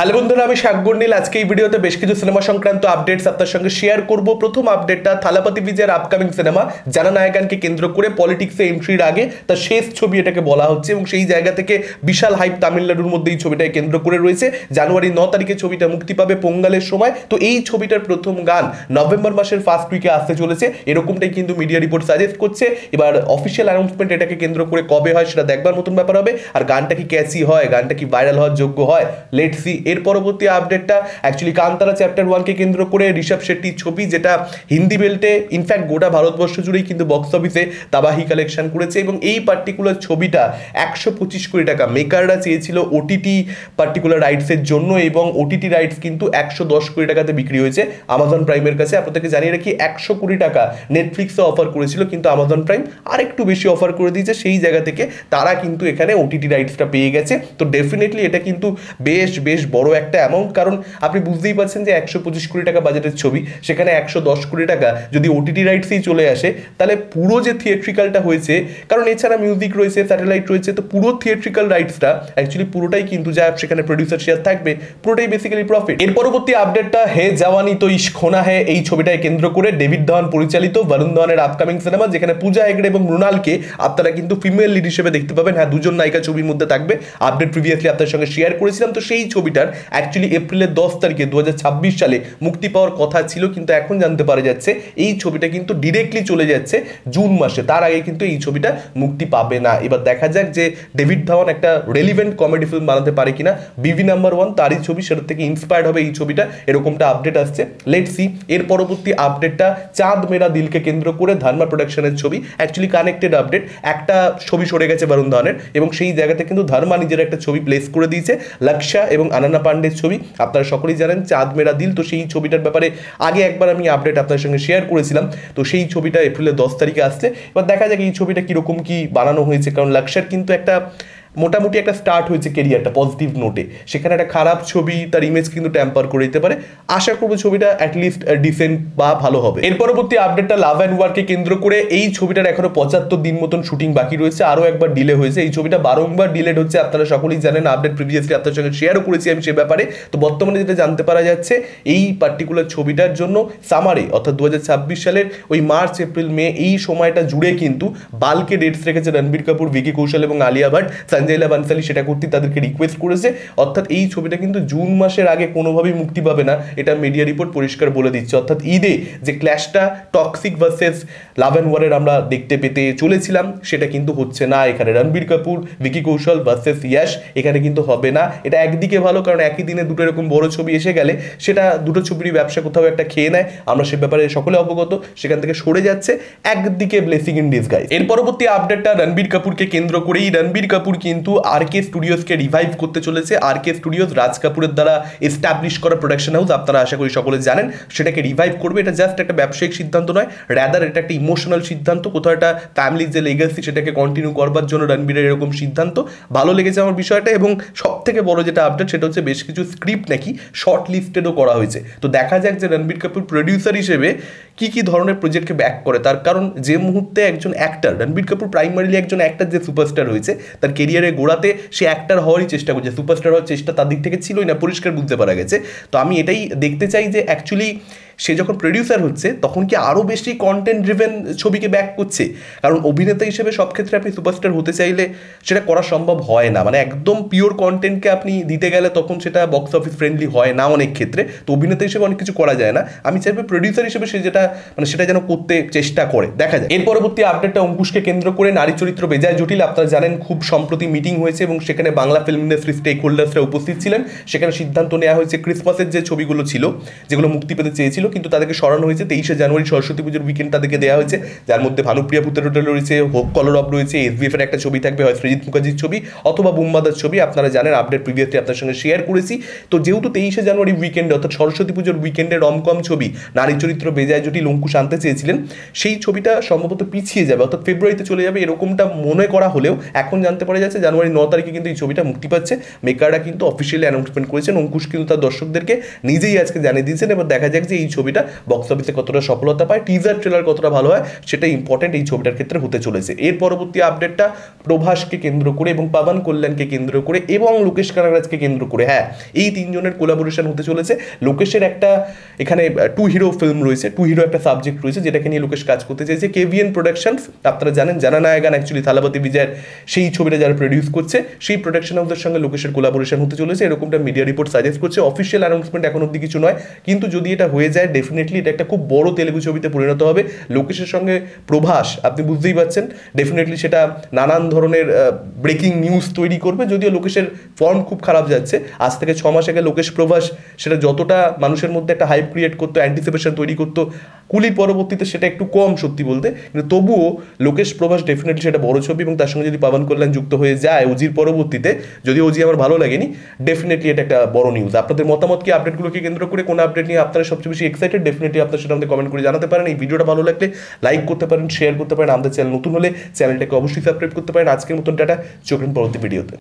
Hello বন্ধুরা, আমি সাগর নীল। আজকে এই ভিডিওতে বেশ কিছু সিনেমা সংক্রান্ত আপডেটস আপনার সঙ্গে শেয়ার করব। প্রথম আপডেটটা থালাপতি বিজয়ের আপকামিং সিনেমা জানানায়কানকে কেন্দ্র করে পলিটিক্সে এন্ট্রির আগে তার শেষ ছবি এটাকে বলা হচ্ছে এবং সেই জায়গা থেকে বিশাল হাইপ তামিলনাড়ুর মধ্যে এই ছবিটাকে কেন্দ্র করে রয়েছে। জানুয়ারি 9 তারিখে ছবিটা মুক্তি পাবে পোঙ্গালের সময়। তো এই ছবিটার প্রথম গান নভেম্বর মাসের ফার্স্ট উইকে আসতে চলেছে, এরকমটাই কিন্তু মিডিয়া রিপোর্ট সাজেস্ট করছে। এবার অফিসিয়াল অ্যানাউন্সমেন্ট এটাকে কেন্দ্র করে কবে হয় সেটা দেখবার মতন ব্যাপার হবে। আর গানটা কি ক্যাচি হয়, গানটা কি ভাইরাল হওয়ার যোগ্য হয়, লেটস সি। এর পরবর্তী আপডেটটা অ্যাকচুয়ালি কান্তারা চ্যাপ্টার 1কে কেন্দ্র করে ঋষভ শেট্টির ছবি, যেটা হিন্দি বেল্টে ইনফ্যাক্ট গোটা ভারতবর্ষ জুড়েই কিন্তু বক্স অফিসে তাবাহি কালেকশন করেছে এবং এই পার্টিকুলার ছবিটা 125 কোটি টাকা মেকাররা চেয়েছিল ওটিটি পার্টিকুলার রাইটসের জন্য এবং ওটিটি রাইটস কিন্তু 110 কোটি টাকাতে বিক্রি হয়েছে আমাজন প্রাইমের কাছে। আপনাদেরকে জানিয়ে রাখি 100 কোটি টাকা নেটফ্লিক্সে অফার করেছিল, কিন্তু আমাজন প্রাইম আরেকটু বেশি অফার করে দিয়েছে। সেই জায়গা থেকে তারা কিন্তু এখানে ওটিটি রাইটসটা পেয়ে গেছে। তো ডেফিনেটলি এটা কিন্তু বেশ বেশ বড় একটা অ্যামাউন্ট, কারণ আপনি বুঝতেই পারছেন যে 125 কোটি টাকা বাজেটের ছবি, সেখানে 110 কোটি টাকা যদি ওটিটি রাইটসেই চলে আসে, তাহলে পুরো যে থিয়েট্রিক্যালটা হয়েছে, কারণ এছাড়া মিউজিক রয়েছে, স্যাটেলাইট রয়েছে, তো পুরো থিয়েট্রিক্যাল রাইটসটা অ্যাকচুয়ালি পুরোটাই কিন্তু যা সেখানে প্রডিউসার শেয়ার থাকবে, পুরোটাই বেসিক্যালি প্রফিট। এর পরবর্তী আপডেটটা হে জওয়ানি তো ইশ খোনা হে, এই ছবিটাকে কেন্দ্র করে ডেভিড ধাওয়ান পরিচালিত বরুণ ধাওয়ানের আপকামিং সিনেমা, যেখানে পূজা হেগড়ে এবং মৃণালকে আপনারা কিন্তু ফিমেল লিড হিসেবে দেখতে পাবেন। হ্যাঁ, দুজন নায়িকা ছবির মধ্যে থাকবে। আপডেট প্রিভিয়াসলি আপনার সঙ্গে শেয়ার করেছিলাম। তো সেই ছবিটার অ্যাকচুয়ালি এপ্রিলের 10 তারিখে 2026 সালে মুক্তি পাওয়ার কথা ছিল, কিন্তু এখন জানতে পারা যাচ্ছে এই ছবিটা কিন্তু ডিরেক্টলি চলে যাচ্ছে জুন মাসে। তার আগে কিন্তু এই ছবিটা মুক্তি পাবে না। এবার দেখা যাক যে ডেভিড ধাওয়ান একটা রেলিভেন্ট কমেডি ফিল্ম বানাতে পারে কিনা। বিবি নাম্বার 1 তারই ছবি, সেটা থেকে ইন্সপায়ার্ড হবে এই ছবিটা, এরকমটা আপডেট আসছে। Let's see. এর পরবর্তী আপডেটটা চাঁদ মেরা দিলকে কেন্দ্র করে ধর্মা প্রোডাকশনের ছবি, অ্যাকচুয়ালি কানেক্টেড আপডেট। একটা ছবি সরে গেছে বরুণ ধাওয়ানের এবং সেই জায়গাতে কিন্তু ধর্মা নিজের একটা ছবি প্লেস করে দিয়েছে, লক্ষ্যা এবং আনান্না পান্ডের ছবি। আপনারা সকলেই জানেন চাঁদ মেরা দিল। তো সেই ছবিটার ব্যাপারে আগে একবার আমি আপডেট আপনার সঙ্গে শেয়ার করেছিলাম। তো সেই ছবিটা এপ্রিলের 10 তারিখে আসছে। এবার দেখা যাক এই ছবিটা কীরকম কি বানানো হয়েছে, কারণ লক্ষ্যার কিন্তু একটা মোটামুটি একটা স্টার্ট হয়েছে কেরিয়ারটা পজিটিভ নোটে, সেখানে একটা খারাপ ছবি তার ইমেজ কিন্তু ট্যাম্পার করে দিতে পারে। আশা করবো ছবিটা অ্যাটলিস্ট ডিসেন্ট বা ভালো হবে। এর পরবর্তী আপডেটটা লাভ অ্যান্ড ওয়ারকে কেন্দ্র করে এই ছবিটার এখনো 75 দিন মতন শুটিং বাকি রয়েছে, আরও একবার ডিলে হয়েছে। এই ছবিটা বারংবার ডিলেড হচ্ছে, আপনারা সকলেই জানেন। আপডেট প্রিভিয়াসলি আপনার সঙ্গে শেয়ারও করেছি আমি সে ব্যাপারে। তো বর্তমানে যেটা জানতে পারা যাচ্ছে, এই পার্টিকুলার ছবিটার জন্য সামারে অর্থাৎ 2026 সালের ওই মার্চ এপ্রিল মে এই সময়টা জুড়ে কিন্তু বালকে ডেটস রেখেছে রণবীর কাপুর, ভিকি কৌশল এবং আলিয়া ভাট। সঞ্জয় লীলা বানসালি সেটা করতে তাদেরকে রিকোয়েস্ট করেছে, অর্থাৎ এই ছবিটা কিন্তু জুন মাসের আগে কোনোভাবেই মুক্তি পাবে না, এটা মিডিয়া রিপোর্ট পরিষ্কার বলে দিচ্ছে। অর্থাৎ ঈদে যে ক্ল্যাশটা টক্সিক ভার্সেস লাভ অ্যান্ড ওয়ারের আমরা দেখতে পেতে চলেছিলাম, সেটা কিন্তু হচ্ছে না এখানে। রণবীর কাপুর, ভিকি কৌশল ভার্সেস ইয়াশ এখানে কিন্তু হবে না। এটা একদিকে ভালো, কারণ একই দিনে দুটো এরকম বড় ছবি এসে গেলে সেটা দুটো ছবিরই ব্যবসা কোথাও একটা খেয়ে নেয়, আমরা সে ব্যাপারে সকলে অবগত। সেখান থেকে সরে যাচ্ছে, একদিকে ব্লেসিং ইন ডিসগাইজ। এর পরবর্তী আপডেটটা রণবীর কাপুরকে কেন্দ্র করেই। রণবীর কাপুর কিন্তু আরকে স্টুডিওসকে রিভাইভ করতে চলেছে। আরকে স্টুডিওস রাজ কাপুরের দ্বারা এস্টাবলিশ করা প্রোডাকশন হাউস, আপনারা আশা করি সকলে জানেন। সেটাকে রিভাইভ করবে। এটা জাস্ট একটা ব্যবসায়িক সিদ্ধান্ত নয়, রাদার এটা একটা ইমোশনাল সিদ্ধান্ত। কোথাও একটা ফ্যামিলির যে লেগাসি সেটাকে কন্টিনিউ করবার জন্য রণবীরের এরকম সিদ্ধান্ত। ভালো লেগেছে আমার বিষয়টা। এবং সব থেকে বড় যেটা আপডেট সেটা হচ্ছে বেশ কিছু স্ক্রিপ্ট নাকি শর্ট লিস্টেডও করা হয়েছে। তো দেখা যাক যে রণবীর কাপুর প্রডিউসার হিসেবে কি কি ধরনের প্রজেক্টকে ব্যাক করে। তার কারণ যে মুহূর্তে একজন অ্যাক্টার, রণবীর কাপুর প্রাইমারিলি একজন অ্যাক্টার যে সুপারস্টার হয়েছে, তার কেরিয়ারে গোড়াতে সে অ্যাক্টার হওয়ারই চেষ্টা করছে, সুপারস্টার হওয়ার চেষ্টা তার দিক থেকে ছিলই না, পরিষ্কার বুঝতে পারা গেছে। তো আমি এটাই দেখতে চাই যে অ্যাকচুয়ালি সে যখন প্রডিউসার হচ্ছে তখন কি আরও বেশি কন্টেন্ট ড্রিভেন ছবিকে ব্যাক করছে। কারণ অভিনেতা হিসেবে সব ক্ষেত্রে আপনি সুপারস্টার হতে চাইলে সেটা করা সম্ভব হয় না, মানে একদম পিওর কন্টেন্টকে আপনি দিতে গেলে তখন সেটা বক্স অফিস ফ্রেন্ডলি হয় না অনেক ক্ষেত্রে। তো অভিনেতা হিসেবে অনেক কিছু করা যায় না। আমি চাইবো প্রডিউসার হিসেবে সে যেটা মানে সেটা যেন করতে চেষ্টা করে, দেখা যায়। এর পরবর্তী আপডেটটা অঙ্কুশকে কেন্দ্র করে নারী চরিত্র বেজায় জটিল। আপনারা জানেন খুব সম্প্রতি মিটিং হয়েছে এবং সেখানে বাংলা ফিল্ম ইন্ডাস্ট্রি স্টেক হোল্ডার্সরা উপস্থিত ছিলেন। সেখানে সিদ্ধান্ত নেওয়া হয়েছে ক্রিসমাসের যে ছবিগুলো ছিল, যেগুলো মুক্তি পেতে চেয়েছিল কিন্তু তাদেরকে সরানো হয়েছে, 23শে জানুয়ারি সরস্বতী পুজোর উইকেন্ড তাদেরকে দেওয়া হয়েছে, যার মধ্যে ভানুপ্রিয়া পুত্র হোটেল রয়েছে, হোপ কলরব রয়েছে, এসবিএফ এর একটা ছবি থাকবে, হয় সৃজিত মুখার্জির ছবি অথবা বুম্বাদার ছবি। আপনারা জানেন, আপডেট প্রিভিয়াসলি আপনার সঙ্গে শেয়ার করেছি। তো যেহেতু 23শে জানুয়ারি উইকেন্ডে অর্থাৎ সরস্বতী পুজোর উইকেন্ডে রমকম ছবি নারী চরিত্র বেজায় জটিল অঙ্কুশ আনতে চেয়েছিলেন, সেই ছবিটা সম্ভবত পিছিয়ে যাবে, অর্থাৎ ফেব্রুয়ারিতে চলে যাবে এরকমটা মনে করা হলেও এখন জানতে পারা যাচ্ছে আছে, জানুয়ারি 9 তারিখে কিন্তু এই ছবিটা মুক্তি পাচ্ছে। মেকাররা কিন্তু অফিসিয়ালি অ্যানাউন্সমেন্ট করেছেন, অঙ্কুশ কিন্তু তার দর্শকদেরকে নিজেই আজকে জানিয়ে দিয়েছেন। এবার দেখা যাক যে এই ছবিটা বক্স অফিসে কতটা সফলতা পায়, টিজার ট্রেলার কতটা ভালো হয়, সেটা ইম্পর্টেন্ট এই ছবিটার ক্ষেত্রে হতে চলেছে। এর পরবর্তী আপডেটটা প্রভাসকে কেন্দ্র করে এবং পাবন কল্যাণকে কেন্দ্র করে এবং লোকেশ কানাগরাজকে কেন্দ্র করে, হ্যাঁ এই তিনজনের কোলাবোরেশন হতে চলেছে। লোকেশের একটা এখানে টু হিরো ফিল্ম রয়েছে, টু হিরো একটা সাবজেক্ট রয়েছে যেটাকে নিয়ে লোকেশ কাজ করতে চাইছে। কেভিএন প্রোডাকশনস, আপনারা জানেন জানানায়গান অ্যাকচুয়ালি থালাপতি বিজয়ের সেই ছবিটা যারা প্রডিউস করছে, সেই প্রোডাকশন হাউসের সঙ্গে লোকেশের কোলাবোরেশন হতে চলেছে, এরকমটা মিডিয়া রিপোর্ট সাজেস্ট করছে। অফিসিয়াল অ্যানাউন্সমেন্ট এখন অব্দি কিছু নয়, কিন্তু যদি এটা হয়ে যায় ডেফিনেটলি এটা একটা খুব বড় তেলুগু ছবিতে পরিণত হবে। লোকেশের সঙ্গে প্রভাস, আপনি বুঝতেই পারছেন, ডেফিনেটলি সেটা নানান ধরনের ব্রেকিং নিউজ তৈরি করবে। যদিও লোকেশের ফর্ম খুব খারাপ যাচ্ছে, আজ থেকে 6 মাস আগে লোকেশ প্রভাস সেটা যতটা মানুষের মধ্যে একটা হাইপ ক্রিয়েট করতো, অ্যান্টিসিপেশন তৈরি করতো, কুলির পরবর্তীতে সেটা একটু কম সত্যি বলতে, কিন্তু তবুও লোকেশ প্রভাস ডেফিনেটলি সেটা বড় ছবি। এবং তার সঙ্গে যদি পাবন কল্যাণ যুক্ত হয়ে যায় ওজির পরবর্তীতে, যদি ওজি আমার ভালো লাগেনি, ডেফিনেটলি এটা একটা বড় নিউজ। আপনাদের মতামত কি আপডেটগুলোকে কেন্দ্র করে, কোন আপডেট নিয়ে আপনারা সবচেয়ে বেশি এক্সাইটেড, ডেফিনেটলি আপনারা সেটা আমাদের কমেন্ট করে জানাতে পারেন। এই ভিডিওটা ভালো লাগলে লাইক করতে পারেন, শেয়ার করতে পারেন, আমাদের চ্যানেল নতুন হলে চ্যানেলটাকে অবশ্যই সাবস্ক্রাইব করতে পারেন। আজকের মতন টাটা, চোখ রাখুন পরবর্তী ভিডিওতে।